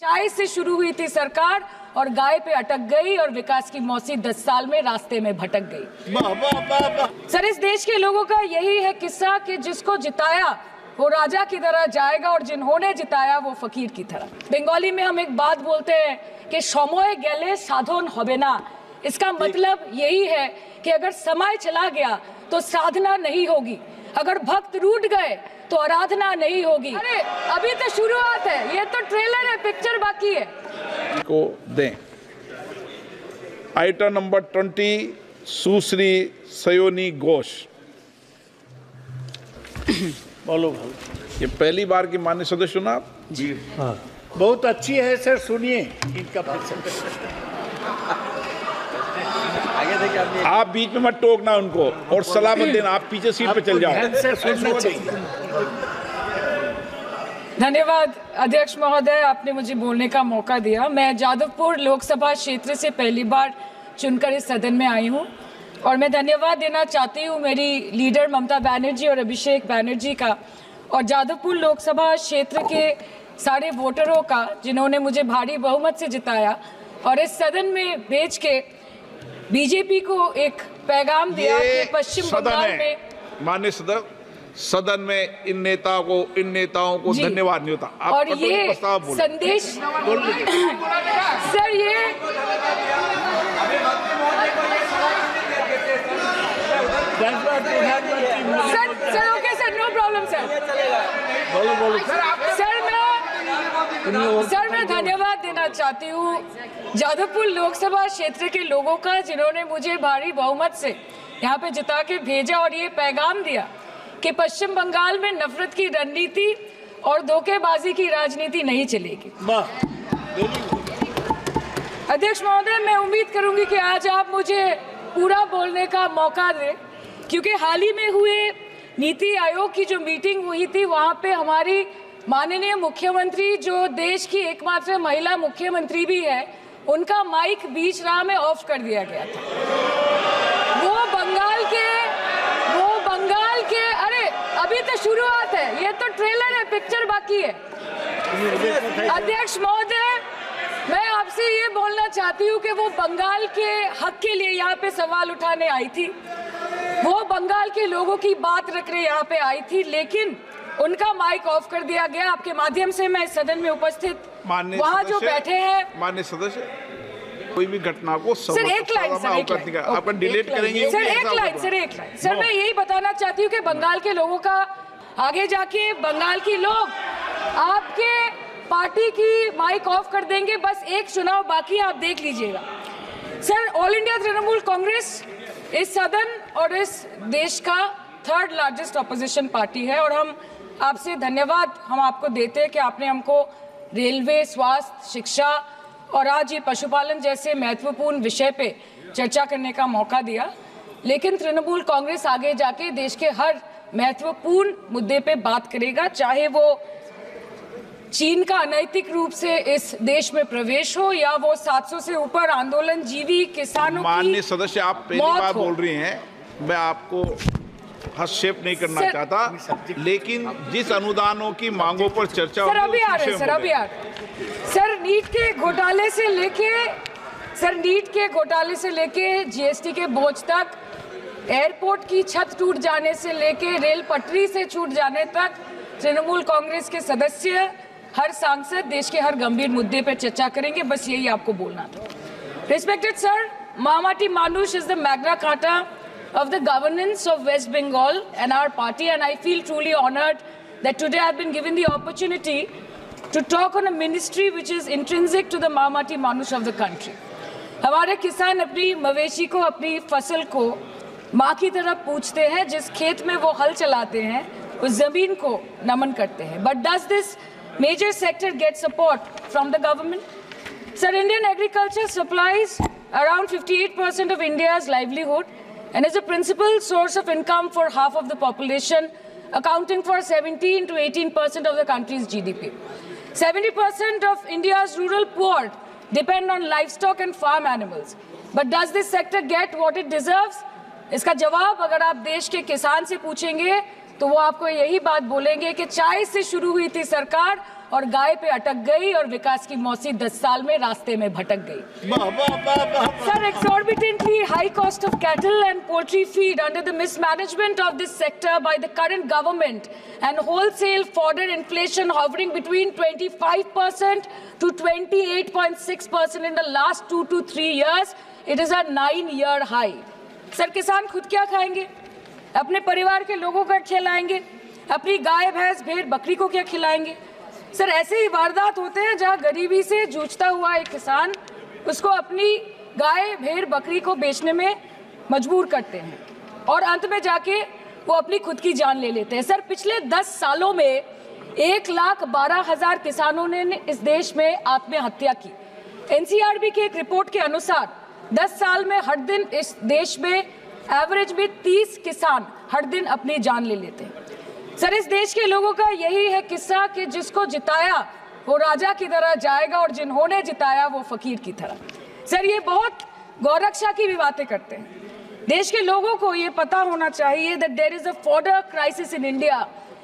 चाय से शुरू हुई थी सरकार और गाय पे अटक गई और विकास की मौसी 10 साल में रास्ते में भटक गई। सर, इस देश के लोगों का यही है किस्सा कि जिसको जिताया वो राजा की तरह जाएगा और जिन्होंने जिताया वो फकीर की तरह। बंगाली में हम एक बात बोलते हैं कि समय गेले साधन होबे ना। इसका मतलब यही है कि अगर समय चला गया तो साधना नहीं होगी, अगर भक्त रूठ गए तो आराधना नहीं होगी। अरे अभी तो शुरुआत है, ये तो ट्रेलर है, पिक्चर बाकी है। को दें। आइटम नंबर 20 सुश्री सयोनी घोष। बोलो भाई। ये पहली बार की माननीय सदस्य सुना आप? जी हाँ, बहुत अच्छी है सर, सुनिए इनका आगे देखिए। आप बीच में मत टोकना उनको और सलाह मत देना, आप पीछे सीट पे चल जाओ। धन्यवाद अध्यक्ष महोदय, आपने मुझे बोलने का मौका दिया। मैं जादवपुर लोकसभा क्षेत्र से पहली बार चुनकर इस सदन में आई हूं और मैं धन्यवाद देना चाहती हूं मेरी लीडर ममता बनर्जी और अभिषेक बनर्जी का और जादवपुर लोकसभा क्षेत्र के सारे वोटरों का जिन्होंने मुझे भारी बहुमत से जिताया और इस सदन में भेज के बीजेपी को एक पैगाम दिया कि पश्चिम बंगाल में माननीय सदन में इन नेताओं को धन्यवाद नहीं होता। आप और ये संदेश सर, ये sir okay sir, no problem sir. Sir मैं धन्यवाद देना चाहती हूँ जादवपुर लोकसभा क्षेत्र के लोगों का जिन्होंने मुझे भारी बहुमत से यहाँ पे जिता के भेजा और ये पैगाम दिया कि पश्चिम बंगाल में नफरत की रणनीति और धोखेबाजी की राजनीति नहीं चलेगी। अध्यक्ष महोदय, मैं उम्मीद करूंगी कि आज आप मुझे पूरा बोलने का मौका दें क्योंकि हाल ही में हुए नीति आयोग की जो मीटिंग हुई थी वहां पे हमारी माननीय मुख्यमंत्री जो देश की एकमात्र महिला मुख्यमंत्री भी है, उनका माइक बीच राह में ऑफ कर दिया गया था। वो बंगाल के अरे अभी तो शुरुआत है, ये तो ट्रेलर है, पिक्चर बाकी है। अध्यक्ष महोदय, मैं आपसे ये बोलना चाहती हूँ कि वो बंगाल के हक के लिए यहाँ पे सवाल उठाने आई थी, वो बंगाल के लोगों की बात रखने यहाँ पे आई थी, लेकिन उनका माइक ऑफ कर दिया गया। आपके माध्यम से मैं इस सदन में उपस्थित वहाँ जो बैठे हैं माननीय सदस्य, कोई भी घटना को सर एक लाइन आपका डिलीट करेंगे सर, एक लाइन सर मैं यही बताना चाहती हूँ कि बंगाल के लोगों का आगे जाके बंगाल की लोग आपके पार्टी की माइक ऑफ कर देंगे, बस एक चुनाव बाकी है, आप देख लीजिएगा। Sir, all India Trinamool Congress इस सदन और इस देश का 3rd लार्जेस्ट ऑपोजिशन पार्टी है और हम आपसे धन्यवाद हम आपको देते हैं कि आपने हमको रेलवे, स्वास्थ्य, शिक्षा और आज ये पशुपालन जैसे महत्वपूर्ण विषय पे चर्चा करने का मौका दिया। लेकिन तृणमूल कांग्रेस आगे जाके देश के हर महत्वपूर्ण मुद्दे पे बात करेगा, चाहे वो चीन का अनैतिक रूप से इस देश में प्रवेश हो या वो 700 से ऊपर आंदोलन जीवी किसानों की माननीय सदस्य, आप पहली बार बोल रही हैं, मैं आपको हस्तक्षेप नहीं करना चाहता, लेकिन जिस अनुदानों की मांगों पर चर्चा सर अभी आ रहे हैं, सर नीट के घोटाले से लेके जीएसटी के बोझ तक, एयरपोर्ट की छत टूट जाने से लेके रेल पटरी से छूट जाने तक तृणमूल कांग्रेस के सदस्य, हर सांसद देश के हर गंभीर मुद्दे पर चर्चा करेंगे, बस यही आपको बोलना था। रिस्पेक्टेड सर, महामती मानुष is the Magna carta of the governance of West Bengal and our party, and I feel truly honored that today I've been given the opportunity to talk on a ministry which is intrinsic to the Mahamati Manush of the country. हमारे किसान अपनी मवेशी को, अपनी फसल को माँ की तरह पूछते हैं, जिस खेत में वो हल चलाते हैं उस जमीन को नमन करते हैं। But does this major sector get support from the government? Sir, Indian agriculture supplies around 58% of India's livelihood and is a principal source of income for half of the population, accounting for 17 to 18% of the country's GDP. 70% of India's rural poor depend on livestock and farm animals. But does this sector get what it deserves? इसका जवाब अगर आप देश के किसान से पूछेंगे तो वो आपको यही बात बोलेंगे कि चाय से शुरू हुई थी सरकार और गाय पे अटक गई और विकास की मौसी 10 साल में रास्ते में भटक गई। Sir, exorbitantly high cost of cattle and poultry feed under the mismanagement of this sector by the current government and wholesale fodder inflation hovering between 25% to 28.6% in the last 2 to 3 years, it is a 9-year high. Sir, किसान खुद क्या खाएंगे? अपने परिवार के लोगों का खिलाएंगे? अपनी गाय भैंस भेड़ बकरी को क्या खिलाएंगे? सर, ऐसे ही वारदात होते हैं जहां गरीबी से जूझता हुआ एक किसान उसको अपनी गाय भेड़ बकरी को बेचने में मजबूर करते हैं और अंत में जाके वो अपनी खुद की जान ले लेते हैं। सर, पिछले 10 सालों में 1,12,000 किसानों ने इस देश में आत्महत्या की। एनसीआरबी की एक रिपोर्ट के अनुसार 10 साल में हर दिन इस देश में एवरेज में 30 किसान हर दिन अपनी जान ले लेते हैं। सर, इस देश के लोगों का यही है किस्सा कि जिसको जिताया वो राजा की तरह जाएगा और जिन्होंने जिताया वो फकीर की तरह। सर, ये बहुत गौरक्षा की भी बातें करते हैं। देश के लोगों को ये पता होना चाहिए that there is a fodder crisis in India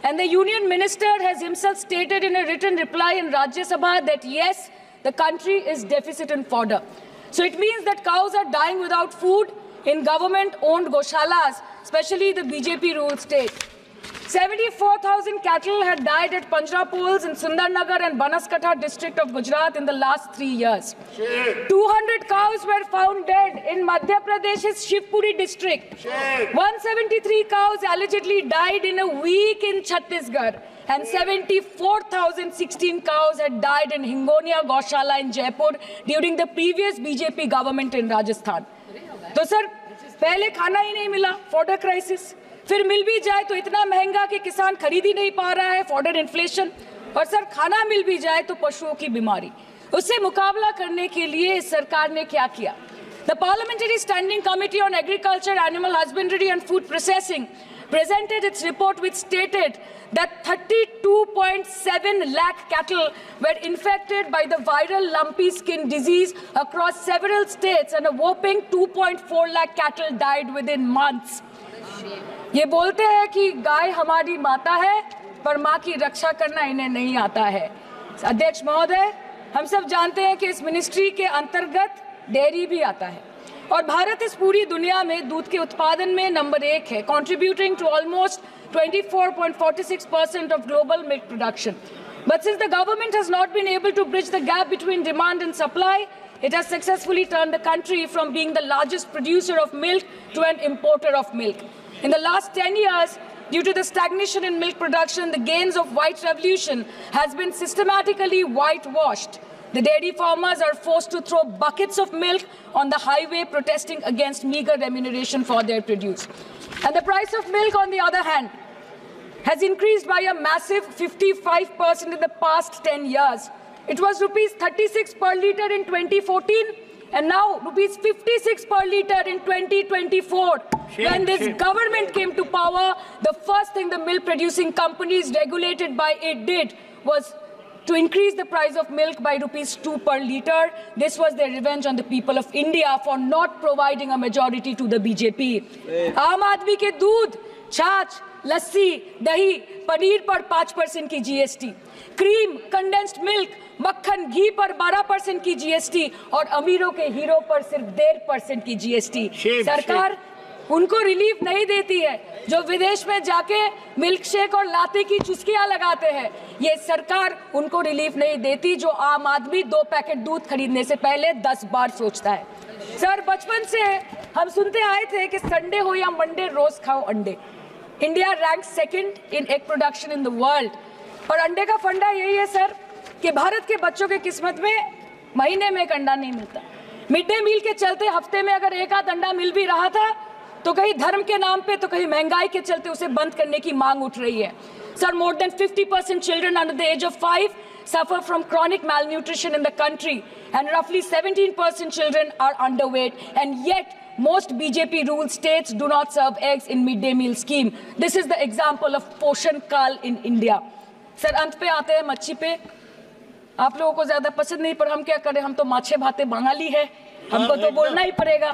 and the union minister has himself stated in a written reply in Rajya Sabha that yes, the country is deficit in fodder. So it means that cows are dying without food in government-owned goshalas, especially the BJP-ruled state. 74,000 cattle had died at Panjrapols in Sundarnagar and Banaskantha district of Gujarat in the last 3 years. 200 cows were found dead in Madhya Pradesh's Shivpuri district. 173 cows allegedly died in a week in Chhattisgarh. And 74,016 cows had died in Hingonia Gaushala in Jaipur during the previous BJP government in Rajasthan. तो sir, पहले खाना ही नहीं मिला, fodder crisis, फिर मिल भी जाए तो इतना महंगा कि किसान खरीद ही नहीं पा रहा है, फॉडर इन्फ्लेशन, और सर खाना मिल भी जाए तो पशुओं की बीमारी। उससे मुकाबला करने के लिए इस सरकार ने क्या किया? The Parliamentary Standing Committee on Agriculture, Animal Husbandry and Food Processing presented its report which stated that 32.7 lakh cattle were infected by the viral lumpy skin disease across several states and a whopping 2.4 lakh cattle died within months. ये बोलते हैं कि गाय हमारी माता है पर माँ की रक्षा करना इन्हें नहीं आता है। अध्यक्ष महोदय, हम सब जानते हैं कि इस मिनिस्ट्री के अंतर्गत डेयरी भी आता है और भारत इस पूरी दुनिया में दूध के उत्पादन में नंबर 1 है, contributing to almost 24.46% of global milk production. But since the government has not been able to bridge the gap between demand and supply, it has successfully turned the country from being the largest producer of milk to an importer of milk. In the last 10 years, due to the stagnation in milk production, the gains of white revolution has been systematically whitewashed. The dairy farmers are forced to throw buckets of milk on the highway protesting against meager remuneration for their produce. And the price of milk, on the other hand, has increased by a massive 55% in the past 10 years. It was rupees 36 per litre in 2014 and now rupees 56 per litre in 2024. When this government came to power, the first thing the milk producing companies regulated by it did was to increase the price of milk by rupees 2 per litre. This was their revenge on the people of India for not providing a majority to the BJP. आम आदमी के दूध, छाछ, लस्सी, दही, पनीर पर 5% की GST, cream, condensed milk, मक्खन, घी पर 12% की GST और अमीरों के हीरो पर सिर्फ 1.5% की GST। सरकार उनको रिलीफ नहीं देती है जो विदेश में जाके मिल्क शेक और लाते की चुस्कियां लगाते हैं। ये सरकार उनको रिलीफ नहीं देती जो आम आदमी 2 पैकेट दूध खरीदने से पहले 10 बार सोचता है। सर, बचपन से हम सुनते आए थे कि संडे हो या मंडे रोज खाओ अंडे। India rank 2nd in egg production in the world और अंडे का फंडा यही है सर कि भारत के बच्चों के किस्मत में महीने में एक अंडा नहीं मिलता। मिड डे मील के चलते हफ्ते में अगर एक आध अंडा मिल भी रहा था तो कहीं धर्म के नाम पे तो कहीं महंगाई के चलते उसे बंद करने की मांग उठ रही है। Sir, more than 50% children under the age of 5 suffer from chronic malnutrition in the country and roughly 17% children are underweight, and yet most BJP ruled states do not serve eggs in mid-day meal scheme. This is the example of Poshan Kal in India. Sir, अंत पे आते हैं मच्छी पे। आप लोगों को ज्यादा पसंद नहीं पर हम क्या करें, हम तो माछे भाते बंगाली है, हमको तो बोलना ही पड़ेगा।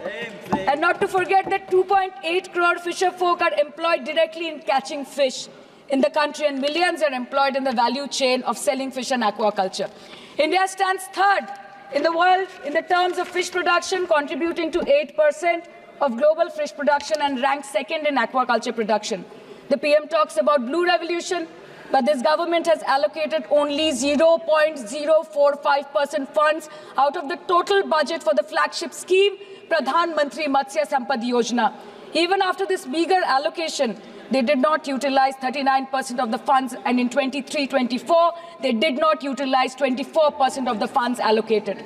And not to forget that 2.8 crore fisher folk are employed directly in catching fish. in the country and millions are employed in the value chain of selling fish and aquaculture. India stands third in the world in the terms of fish production, contributing to 8% of global fish production and ranks second in aquaculture production. The PM talks about blue revolution, but this government has allocated only 0.045% funds out of the total budget for the flagship scheme, Pradhan Mantri Matsya Sampad Yojana. Even after this meager allocation, they did not utilize 39% of the funds, and in 23-24, they did not utilize 24% of the funds allocated.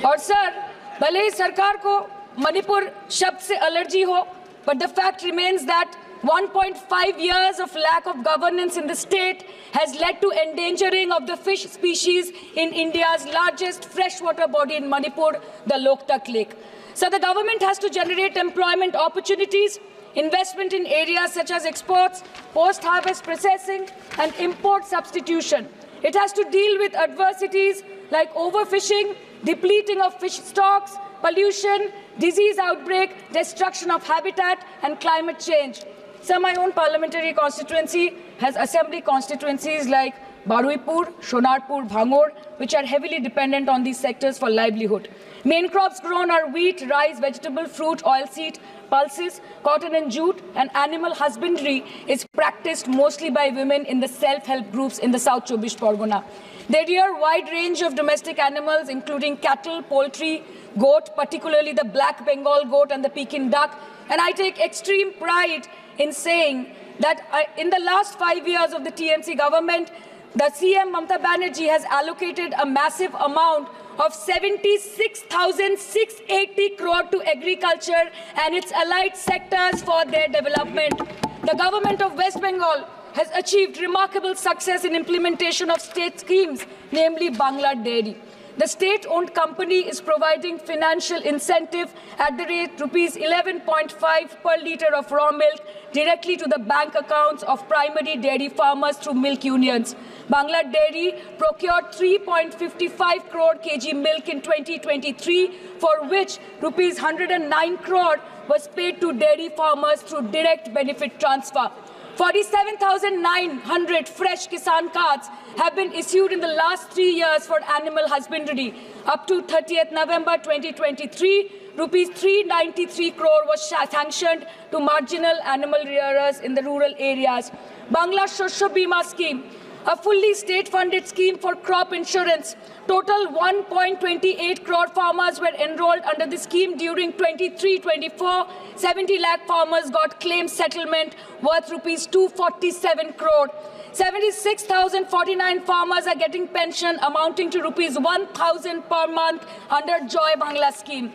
और sir, भले ही सरकार को मणिपुर शब्द से allergy हो, but the fact remains that 1.5 years of lack of governance in the state has led to endangering of the fish species in India's largest freshwater body in Manipur, the Loktak Lake. So the government has to generate employment opportunities, investment in areas such as exports, post-harvest processing, and import substitution. It has to deal with adversities like overfishing, depleting of fish stocks, pollution, disease outbreak, destruction of habitat, and climate change. So my own parliamentary constituency has assembly constituencies like Baruipur, Shonarpur, Bhangor, which are heavily dependent on these sectors for livelihood. Main crops grown are wheat, rice, vegetable, fruit, oilseed, pulses, cotton and jute, and animal husbandry is practiced mostly by women in the self-help groups in the South Chobbish Pargona. They rear a wide range of domestic animals, including cattle, poultry, goat, particularly the black Bengal goat and the Pekin duck. And I take extreme pride in saying that in the last 5 years of the TMC government, the CM Mamata Banerjee has allocated a massive amount of 76,680 crore to agriculture and its allied sectors for their development. The government of West Bengal has achieved remarkable success in implementation of state schemes, namely Bangla Dairy. The state-owned company is providing financial incentive at the rate rupees 11.5 per litre of raw milk directly to the bank accounts of primary dairy farmers through milk unions. Bangla Dairy procured 3.55 crore kg milk in 2023, for which rupees 109 crore was paid to dairy farmers through direct benefit transfer. 47,900 fresh Kisan cards have been issued in the last 3 years for animal husbandry. Up to 30th November 2023, rupees 393 crore was sanctioned to marginal animal rearers in the rural areas. Bangla Shosho Bima scheme, a fully state-funded scheme for crop insurance. Total 1.28 crore farmers were enrolled under the scheme during 23-24. 70 lakh farmers got claim settlement worth rupees 247 crore. 76,049 farmers are getting pension amounting to rupees 1,000 per month under Joy Bangla scheme.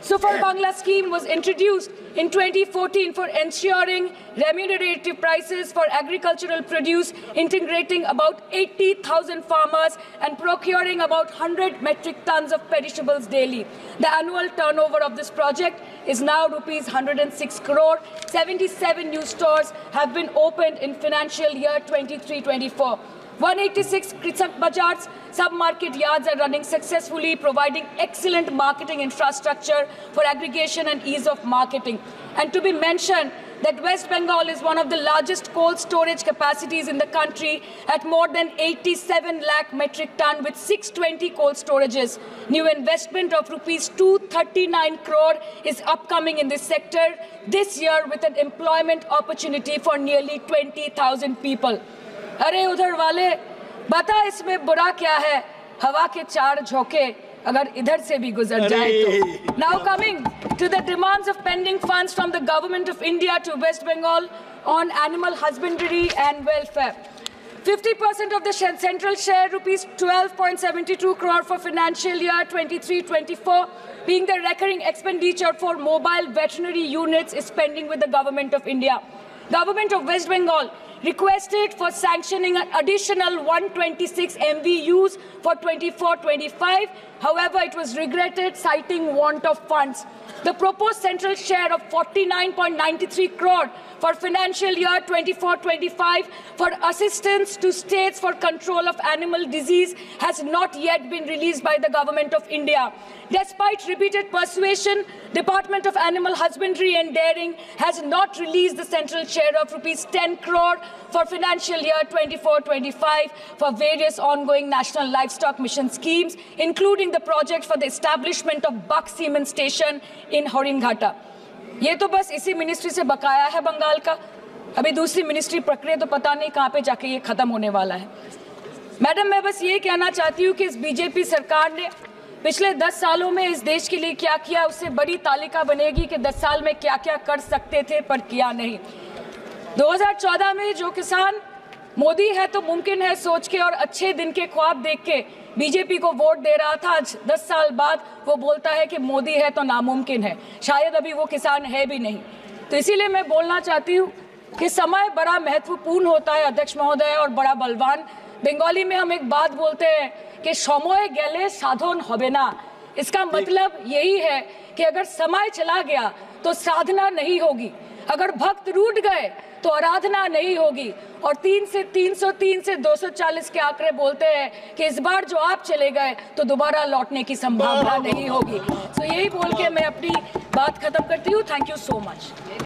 Super Bangla scheme was introduced in 2014 for ensuring remunerative prices for agricultural produce, integrating about 80,000 farmers and procuring about 100 metric tons of perishables daily. The annual turnover of this project is now rupees 106 crore. 77 new stores have been opened in financial year 23-24. 186 Krisak Bazars sub-market yards are running successfully, providing excellent marketing infrastructure for aggregation and ease of marketing. And to be mentioned that West Bengal is one of the largest cold storage capacities in the country at more than 87 lakh metric ton with 620 cold storages. New investment of rupees 239 crore is upcoming in this sector this year with an employment opportunity for nearly 20,000 people. अरे उधर वाले बता इसमें बुरा क्या है हवा के चार झोंके अगर इधर से भी गुजर जाए तो. Now coming to the demands of pending funds from the government of India to West Bengal on animal husbandry and welfare. 50% of the central share, rupees 12.72 crore for financial year 23-24, being the recurring expenditure for mobile veterinary units is pending with the government of India. Government of West Bengal requested for sanctioning an additional 126 MVUs for 24-25. However, it was regretted, citing want of funds. The proposed central share of 49.93 crore for financial year 24-25 for assistance to states for control of animal disease has not yet been released by the government of India. Despite repeated persuasion, Department of Animal Husbandry and Dairying has not released the central share of rupees 10 crore for financial year 24-25 for various ongoing national livestock mission schemes, including the project for the establishment of Buck Semen Station in Horinghatta. ये तो बस इसी ministry से बकाया है बंगाल का। अभी दूसरी मिनिस्ट्री प्रक्रिया तो पता नहीं कहाँ पे जाके ये खत्म होने वाला है। मैडम, मैं बस ये कहना चाहती हूँ कि इस बीजेपी सरकार ने पिछले 10 सालों में इस देश के लिए क्या किया, उससे बड़ी तालिका बनेगी कि 10 साल में क्या क्या कर सकते थे पर किया नहीं। 2014 में जो किसान मोदी है तो मुमकिन है सोच के और अच्छे दिन के ख्वाब देख के बीजेपी को वोट दे रहा था, आज 10 साल बाद वो बोलता है कि मोदी है तो नामुमकिन है। शायद अभी वो किसान है भी नहीं। तो इसीलिए मैं बोलना चाहती हूँ कि समय बड़ा महत्वपूर्ण होता है अध्यक्ष महोदय, और बड़ा बलवान। बंगाली में हम एक बात बोलते हैं कि समय गेले साधन होबे ना। इसका मतलब यही है कि अगर समय चला गया तो साधना नहीं होगी, अगर भक्त रूठ गए तो आराधना नहीं होगी। और 3 से 303 से 240 के आंकड़े बोलते हैं कि इस बार जो आप चले गए तो दोबारा लौटने की संभावना नहीं होगी। तो यही बोल के मैं अपनी बात खत्म करती हूँ। Thank you so much.